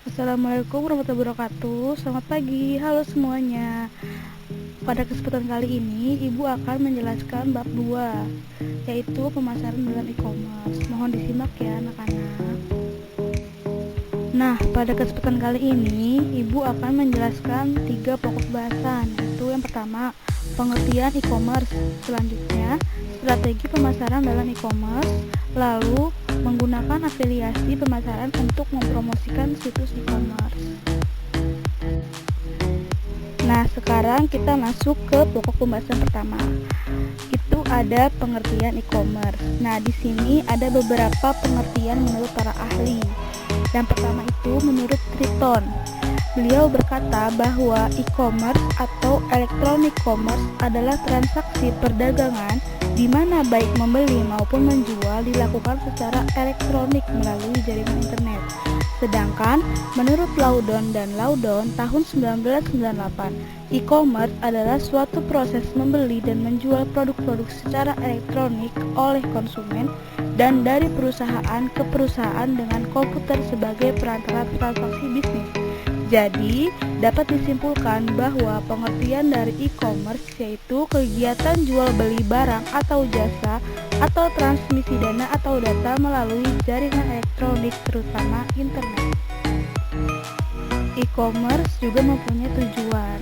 Assalamualaikum warahmatullahi wabarakatuh. Selamat pagi, halo semuanya. Pada kesempatan kali ini, Ibu akan menjelaskan bab 2, yaitu pemasaran dalam e-commerce. Mohon disimak ya anak-anak. Nah, pada kesempatan kali ini, Ibu akan menjelaskan 3 pokok bahasan, yaitu yang pertama, pengertian e-commerce. Selanjutnya, strategi pemasaran dalam e-commerce. Lalu, menggunakan afiliasi pemasaran untuk mempromosikan situs e-commerce. Nah, sekarang kita masuk ke pokok pembahasan pertama. Itu ada pengertian e-commerce. Nah, di sini ada beberapa pengertian menurut para ahli. Yang pertama itu menurut Triton. Beliau berkata bahwa e-commerce atau electronic commerce adalah transaksi perdagangan di mana baik membeli maupun menjual dilakukan secara elektronik melalui jaringan internet. Sedangkan menurut Loudon dan Loudon tahun 1998, e-commerce adalah suatu proses membeli dan menjual produk-produk secara elektronik oleh konsumen dan dari perusahaan ke perusahaan dengan komputer sebagai perantara transaksi bisnis. Jadi, dapat disimpulkan bahwa pengertian dari e-commerce yaitu kegiatan jual beli barang atau jasa atau transmisi dana atau data melalui jaringan elektronik terutama internet. E-commerce juga mempunyai tujuan.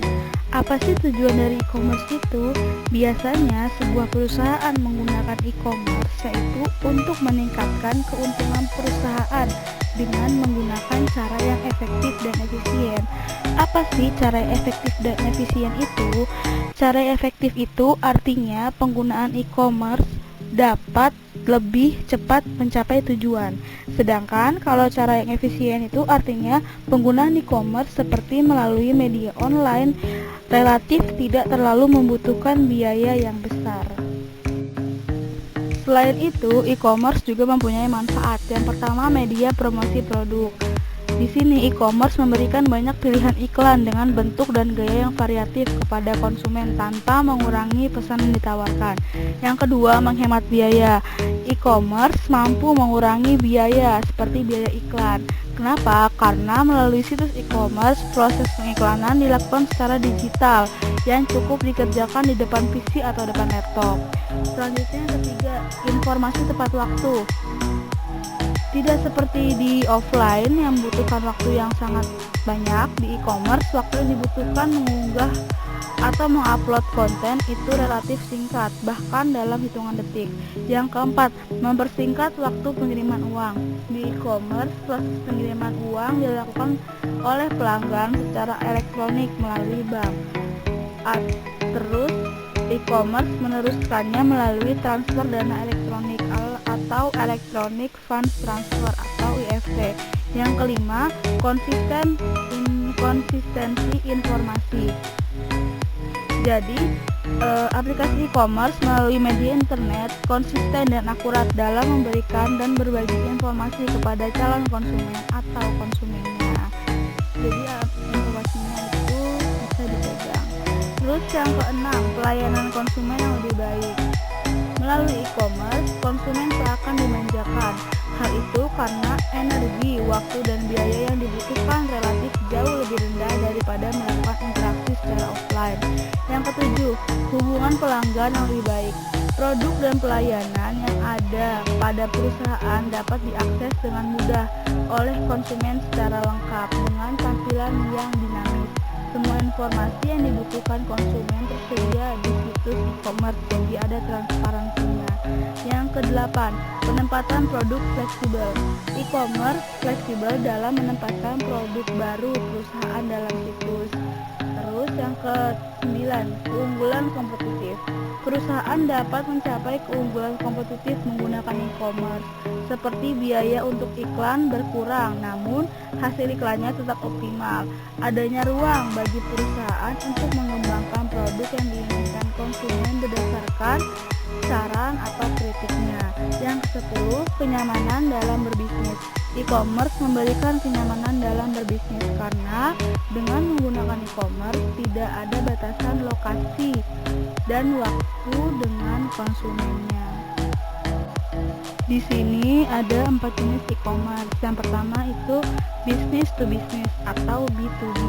Apa sih tujuan dari e-commerce itu? Biasanya sebuah perusahaan menggunakan e-commerce yaitu untuk meningkatkan keuntungan perusahaan dengan menggunakan cara yang efektif dan efisien. Apa sih cara yang efektif dan efisien itu? Cara yang efektif itu artinya penggunaan e-commerce dapat lebih cepat mencapai tujuan. Sedangkan kalau cara yang efisien itu artinya penggunaan e-commerce seperti melalui media online relatif tidak terlalu membutuhkan biaya yang besar. Selain itu, e-commerce juga mempunyai manfaat. Yang pertama, media promosi produk. Di sini e-commerce memberikan banyak pilihan iklan dengan bentuk dan gaya yang variatif kepada konsumen tanpa mengurangi pesan yang ditawarkan. Yang kedua, menghemat biaya. E-commerce mampu mengurangi biaya seperti biaya iklan. Kenapa? Karena melalui situs e-commerce, proses pengiklanan dilakukan secara digital yang cukup dikerjakan di depan PC atau depan laptop. Selanjutnya yang ketiga, informasi tepat waktu. Tidak seperti di offline yang membutuhkan waktu yang sangat banyak, di e-commerce waktu yang dibutuhkan mengunggah atau mengupload konten itu relatif singkat, bahkan dalam hitungan detik. Yang keempat, mempersingkat waktu pengiriman uang. Di e-commerce, proses pengiriman uang dilakukan oleh pelanggan secara elektronik melalui bank. Terus, e-commerce meneruskannya melalui transfer dana elektronik atau Electronic Funds Transfer atau EFT. Yang kelima, konsistensi informasi. Jadi, aplikasi e-commerce melalui media internet konsisten dan akurat dalam memberikan dan berbagi informasi kepada calon konsumen atau konsumennya. Jadi, informasinya itu bisa dipegang. Terus yang keenam, pelayanan konsumen yang lebih baik. Melalui e-commerce, konsumen seakan dimanjakan. Hal itu karena energi, waktu, dan biaya yang dibutuhkan relatif jauh lebih rendah daripada melakukan interaksi secara offline. Yang ketujuh, hubungan pelanggan yang lebih baik. Produk dan pelayanan yang ada pada perusahaan dapat diakses dengan mudah oleh konsumen secara lengkap dengan tampilan yang dinamis. Semua informasi yang dibutuhkan konsumen tersedia di situs e-commerce, jadi ada transparansinya. Yang kedelapan, penempatan produk fleksibel. E-commerce fleksibel dalam menempatkan produk baru perusahaan dalam situs. Terus yang ke-9, keunggulan kompetitif. Perusahaan dapat mencapai keunggulan kompetitif menggunakan e-commerce, seperti biaya untuk iklan berkurang, namun hasil iklannya tetap optimal. Adanya ruang bagi perusahaan untuk mengembangkan produk yang diinginkan konsumen berdasarkan saran atau kritiknya. Yang ke-10, kenyamanan dalam berbisnis. E-commerce memberikan kenyamanan dalam berbisnis karena dengan menggunakan e-commerce tidak ada batasan lokasi dan waktu dengan konsumennya. Di sini ada 4 jenis e-commerce. Yang pertama itu business to business atau B2B.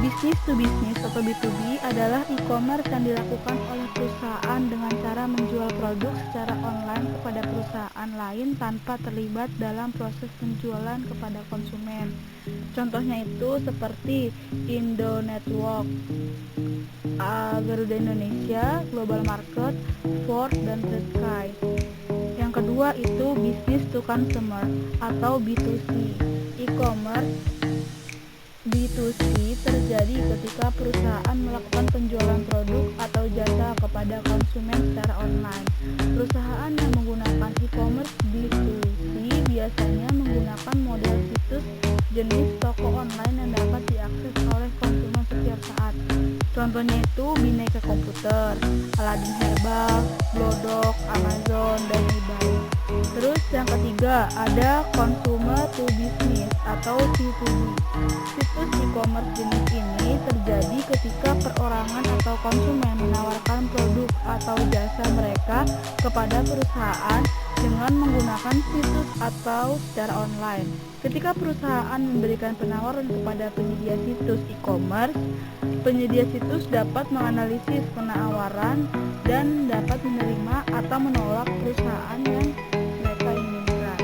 Business to business atau B2B adalah e-commerce yang dilakukan oleh perusahaan dengan cara menjual produk secara online kepada perusahaan lain tanpa terlibat dalam proses penjualan kepada konsumen. Contohnya itu seperti Indo Network, Garuda Indonesia, Global Market, Ford, dan Red Sky. Yang kedua itu business to consumer atau B2C. E-commerce B2C terjadi ketika perusahaan melakukan penjualan produk atau jasa kepada konsumen secara online. Perusahaan yang menggunakan e-commerce B2C biasanya menggunakan model situs jenis toko online yang dapat diakses oleh konsumen setiap saat. Contohnya itu Bineka Komputer, Aladin Herbal, Glodok, Amazon, dan eBay. Terus yang ketiga ada consumer to business atau C2B. Situs e-commerce jenis ini terjadi ketika perorangan atau konsumen menawarkan produk atau jasa mereka kepada perusahaan dengan menggunakan situs atau secara online. Ketika perusahaan memberikan penawaran kepada penyedia situs e-commerce, penyedia situs dapat menganalisis penawaran dan dapat menerima atau menolak perusahaan yang mereka inginkan.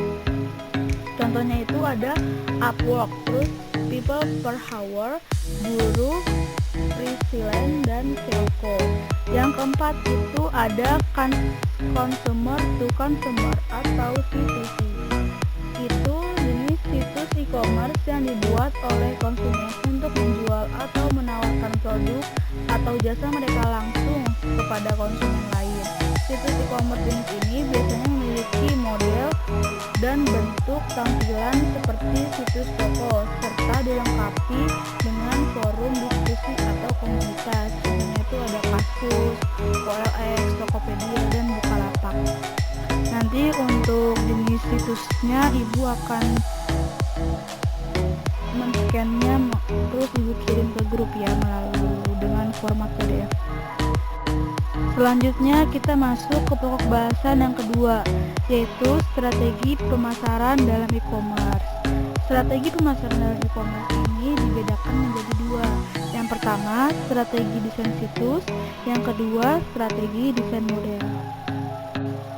Contohnya itu ada Upwork, terus People Per Hour, Buruh, Freelance, dan Selco. Yang keempat itu ada consumer to consumer atau C2C. Itu jenis situs e-commerce yang dibuat oleh konsumen untuk menjual atau menawarkan produk atau jasa mereka langsung kepada konsumen lain. Situs e-commerce jenis ini biasanya memiliki model dan bentuk tampilan seperti situs toko serta dilengkapi dengan forum diskusi atau komunitas. Contohnya itu ada Kaskus, OLX, Tokopedia, dan Bukalapak. Nanti untuk jenis situsnya ibu akan men-scan-nya terus ibu kirim ke grup ya melalui dengan format PDF. Selanjutnya kita masuk ke pokok bahasan yang kedua, yaitu strategi pemasaran dalam e-commerce. Strategi pemasaran dalam e-commerce ini dibedakan menjadi dua. Yang pertama, strategi desain situs. Yang kedua, strategi desain model.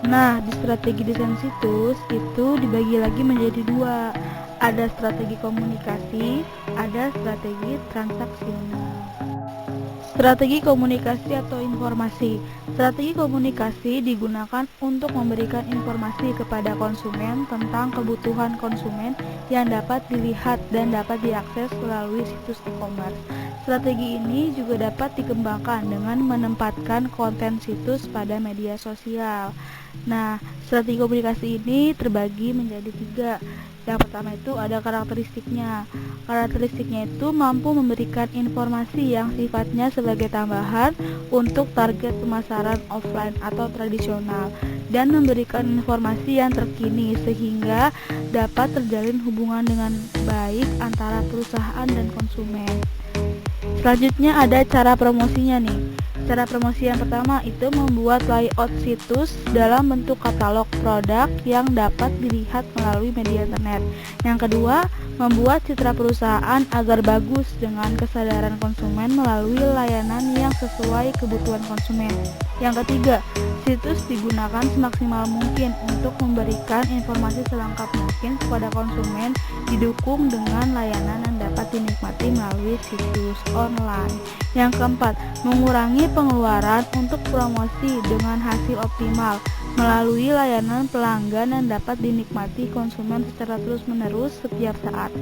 Nah, di strategi desain situs itu dibagi lagi menjadi dua. Ada strategi komunikasi, ada strategi transaksional. Strategi komunikasi atau informasi. Strategi komunikasi digunakan untuk memberikan informasi kepada konsumen tentang kebutuhan konsumen yang dapat dilihat dan dapat diakses melalui situs e-commerce. Strategi ini juga dapat dikembangkan dengan menempatkan konten situs pada media sosial. Nah, strategi komunikasi ini terbagi menjadi tiga. Yang pertama itu ada karakteristiknya. Karakteristiknya itu mampu memberikan informasi yang sifatnya sebagai tambahan untuk target pemasaran offline atau tradisional dan memberikan informasi yang terkini sehingga dapat terjalin hubungan dengan baik antara perusahaan dan konsumen. Selanjutnya ada cara promosinya nih. Cara promosi yang pertama itu membuat layout situs dalam bentuk katalog produk yang dapat dilihat melalui media internet. Yang kedua, membuat citra perusahaan agar bagus dengan kesadaran konsumen melalui layanan yang sesuai kebutuhan konsumen. Yang ketiga, situs digunakan semaksimal mungkin untuk memberikan informasi selengkap mungkin kepada konsumen, didukung dengan layanan yang dapat dinikmati melalui situs online. Yang keempat, mengurangi pengeluaran untuk promosi dengan hasil optimal melalui layanan pelanggan yang dapat dinikmati konsumen secara terus-menerus setiap saat.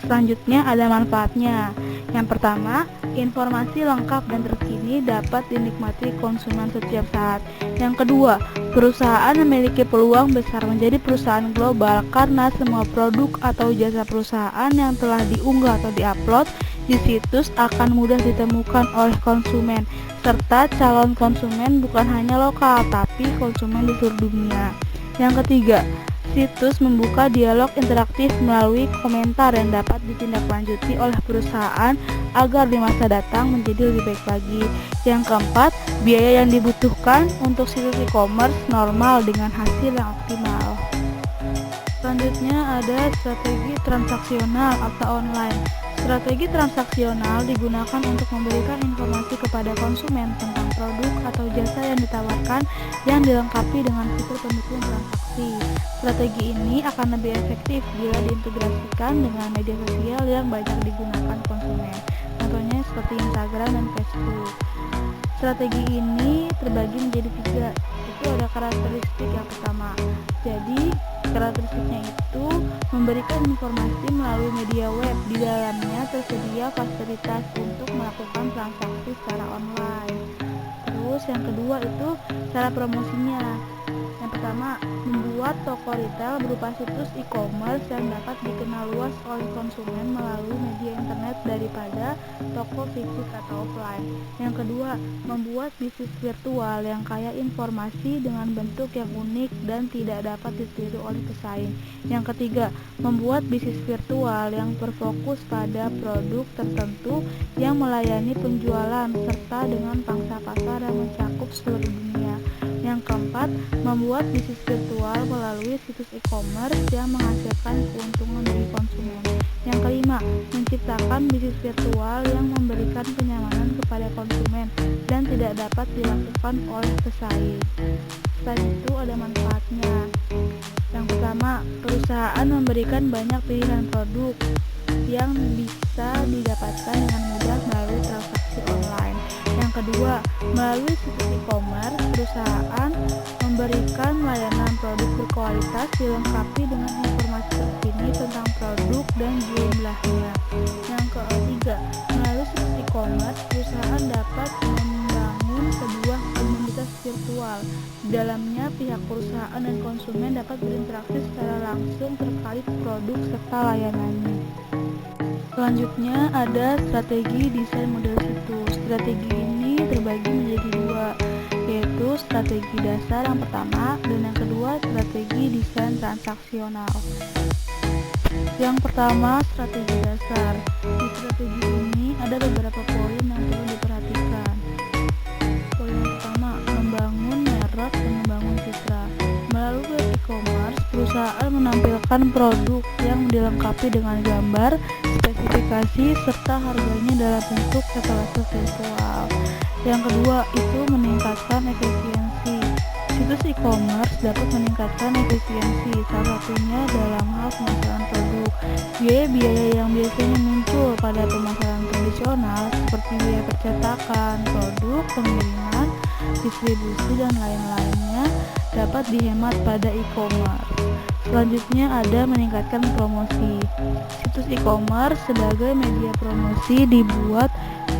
Selanjutnya ada manfaatnya. Yang pertama, informasi lengkap dan terkini dapat dinikmati konsumen setiap saat. Yang kedua, perusahaan memiliki peluang besar menjadi perusahaan global karena semua produk atau jasa perusahaan yang telah diunggah atau diupload di situs akan mudah ditemukan oleh konsumen, serta calon konsumen bukan hanya lokal tapi konsumen di seluruh dunia. Yang ketiga, Situs membuka dialog interaktif melalui komentar yang dapat ditindaklanjuti oleh perusahaan agar di masa datang menjadi lebih baik lagi. Yang keempat, biaya yang dibutuhkan untuk situs e-commerce normal dengan hasil yang optimal. Selanjutnya ada strategi transaksional atau online. Strategi transaksional digunakan untuk memberikan informasi kepada konsumen tentang produk atau jasa yang ditawarkan yang dilengkapi dengan fitur pendukung transaksi. Strategi ini akan lebih efektif bila diintegrasikan dengan media sosial yang banyak digunakan konsumen. Contohnya seperti Instagram dan Facebook. Strategi ini terbagi menjadi 3. Itu ada karakteristik yang pertama. Jadi karakteristiknya itu memberikan informasi melalui media web. Di dalamnya tersedia fasilitas untuk melakukan transaksi secara online. Terus yang kedua itu cara promosinya. Yang pertama, membuat toko retail berupa situs e-commerce yang dapat dikenal luas oleh konsumen melalui media internet daripada toko fisik atau offline. Yang kedua, membuat bisnis virtual yang kaya informasi dengan bentuk yang unik dan tidak dapat ditiru oleh pesaing. Yang ketiga, membuat bisnis virtual yang berfokus pada produk tertentu yang melayani penjualan serta dengan pangsa pasar yang mencakup seluruh dunia. Yang keempat, membuat bisnis virtual melalui situs e-commerce yang menghasilkan keuntungan bagi konsumen. Yang kelima, menciptakan bisnis virtual yang memberikan kenyamanan kepada konsumen dan tidak dapat dilakukan oleh pesaing. Selain itu ada manfaatnya. Yang pertama, perusahaan memberikan banyak pilihan produk yang bisa didapatkan dengan mudah melalui transaksi online. Yang kedua, melalui situs e-commerce, perusahaan memberikan layanan produk berkualitas dilengkapi dengan informasi terkini tentang produk dan jumlahnya. Yang ketiga, melalui situs e-commerce, perusahaan dapat membangun sebuah komunitas virtual. Di dalamnya, pihak perusahaan dan konsumen dapat berinteraksi secara langsung terkait produk serta layanannya. Selanjutnya ada strategi desain model situs. Strategi ini terbagi menjadi 2, yaitu strategi dasar yang pertama dan yang kedua strategi desain transaksional. Yang pertama, strategi dasar. Di strategi ini ada beberapa poin yang perlu diperhatikan. Poin yang pertama, membangun merek dan membangun citra. Melalui web e-commerce, perusahaan menampilkan produk yang dilengkapi dengan gambar, spesifikasi, serta harganya dalam bentuk etalase virtual. Yang kedua, itu meningkatkan efisiensi. Situs e-commerce dapat meningkatkan efisiensi, salah satunya dalam hal pemasaran produk. Biaya-biaya yang biasanya muncul pada pemasaran tradisional seperti biaya percetakan produk, pengiriman, distribusi, dan lain-lainnya dapat dihemat pada e-commerce. Selanjutnya ada meningkatkan promosi. Situs e-commerce sebagai media promosi dibuat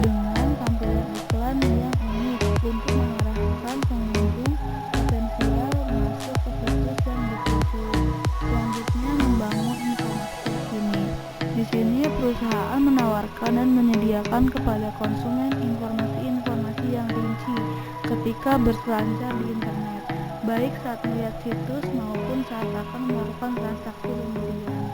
dengan tampilan iklan yang unik untuk mengarahkan pengunjung potensial masuk ke situs yang dituju. Selanjutnya membangun informasi terkini. Di sini perusahaan menawarkan dan menyediakan kepada konsumen informasi-informasi yang rinci ketika berselancar di internet, baik saat melihat situs maupun saat akan melakukan transaksi pembelian.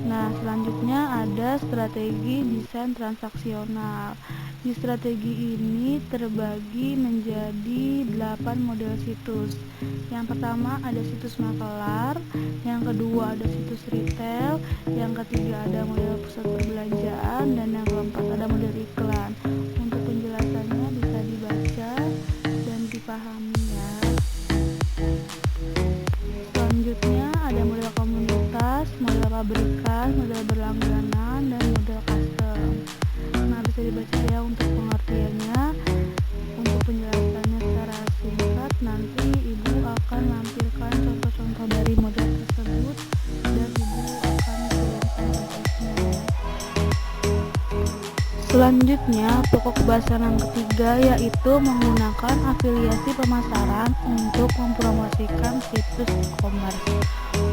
Nah, selanjutnya ada strategi desain transaksional. Di strategi ini terbagi menjadi 8 model situs. Yang pertama ada situs makelar, yang kedua ada situs retail, yang ketiga ada model pusat perbelanjaan, dan yang keempat ada model iklan. Untuk penjelasannya bisa dibaca dan dipahami ya. Selanjutnya ada model komunitas, model pabrikan, model berlangganan, dan model custom. Nah, bisa dibaca ya untuk pengertiannya. Untuk penjelasannya secara singkat, nanti ibu akan lampirkan contoh-contoh dari model tersebut dan ibu akan kirimkan PDF-nya. Selanjutnya, pokok kebahasan yang ketiga yaitu menggunakan afiliasi pemasaran untuk mempromosikan situs e-commerce.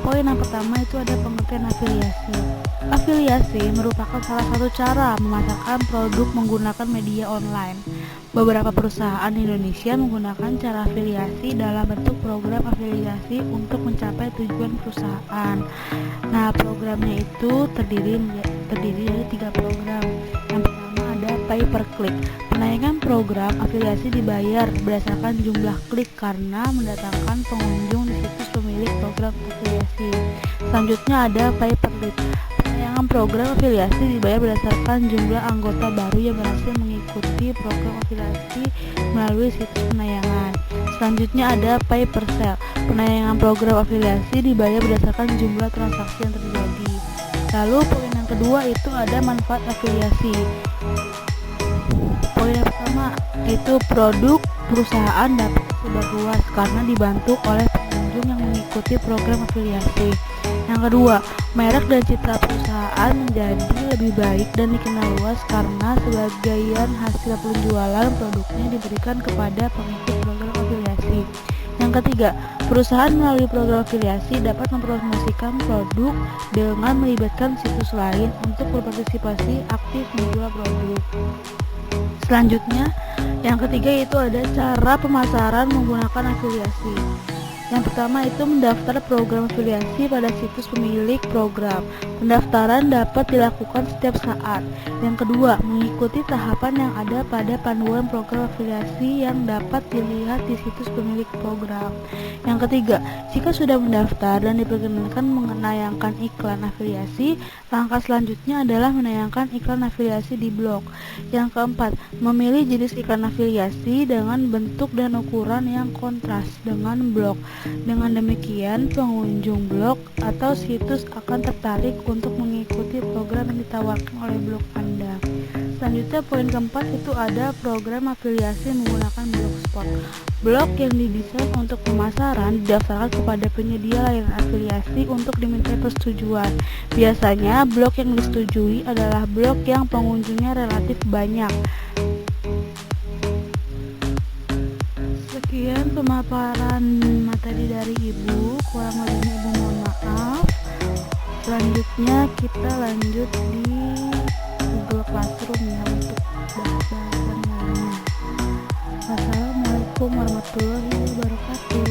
Poin yang pertama itu ada pengertian afiliasi. Afiliasi merupakan salah satu cara memasarkan produk menggunakan media online. Beberapa perusahaan di Indonesia menggunakan cara afiliasi dalam bentuk program afiliasi untuk mencapai tujuan perusahaan. Nah, programnya itu terdiri dari 3 program. Yang pertama ada pay per click. Penayangan program afiliasi dibayar berdasarkan jumlah klik karena mendatangkan pengunjung di situs pemilik program afiliasi. Selanjutnya ada pay per lead. Penayangan program afiliasi dibayar berdasarkan jumlah anggota baru yang berhasil mengikuti program afiliasi melalui situs penayangan. Selanjutnya ada pay per sale. Penayangan program afiliasi dibayar berdasarkan jumlah transaksi yang terjadi. Lalu poin yang kedua itu ada manfaat afiliasi. Poin yang pertama itu produk perusahaan dapat tersebar luas karena dibantu oleh pengunjung yang mengikuti program afiliasi. Yang kedua, merek dan citra perusahaan menjadi lebih baik dan dikenal luas karena sebagian hasil penjualan produknya diberikan kepada pengikut program afiliasi. Yang ketiga, perusahaan melalui program afiliasi dapat mempromosikan produk dengan melibatkan situs lain untuk berpartisipasi aktif menjual produk. Selanjutnya, yang ketiga itu ada cara pemasaran menggunakan afiliasi. Yang pertama itu mendaftar program afiliasi pada situs pemilik program. Pendaftaran dapat dilakukan setiap saat. Yang kedua, mengikuti tahapan yang ada pada panduan program afiliasi yang dapat dilihat di situs pemilik program. Yang ketiga, jika sudah mendaftar dan diperkenankan menayangkan iklan afiliasi, langkah selanjutnya adalah menayangkan iklan afiliasi di blog. Yang keempat, memilih jenis iklan afiliasi dengan bentuk dan ukuran yang kontras dengan blog. Dengan demikian, pengunjung blog atau situs akan tertarik untuk mengikuti program yang ditawarkan oleh blog Anda. Selanjutnya, poin keempat itu ada program afiliasi menggunakan blogspot. Blog yang didesain untuk pemasaran didaftarkan kepada penyedia layanan afiliasi untuk dimintai persetujuan. Biasanya, blog yang disetujui adalah blog yang pengunjungnya relatif banyak. Sekian pemaparan materi dari Ibu, kurang lebihnya Ibu mohon maaf. Selanjutnya kita lanjut di Google Classroom ya untuk bahas-bahasan lainnya. Wassalamualaikum warahmatullahi wabarakatuh.